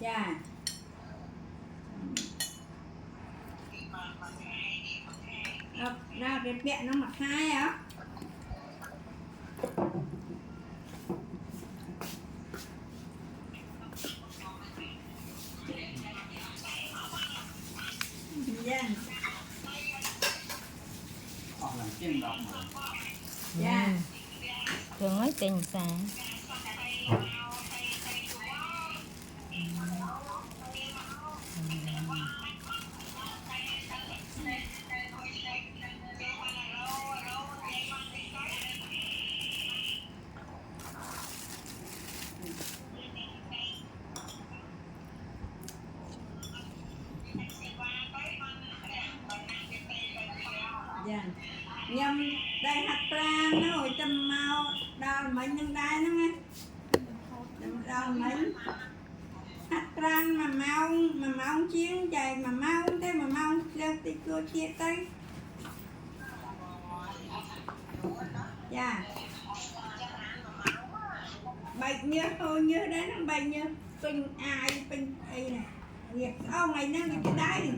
dạ ra cái mẹ nó mặc hai á dạ dạ thường nói tình xa dạ nhâm đây hạt ra nó hồi tầm màu đào mấy nhân đai nó nghe đào mấy hạt ra mà mau chiến chạy mà mau thế mà mau leo tí cua chia tay dạ bệnh như thôi như đấy nó bệnh như pin ai pin này việc ông này nó cái đáy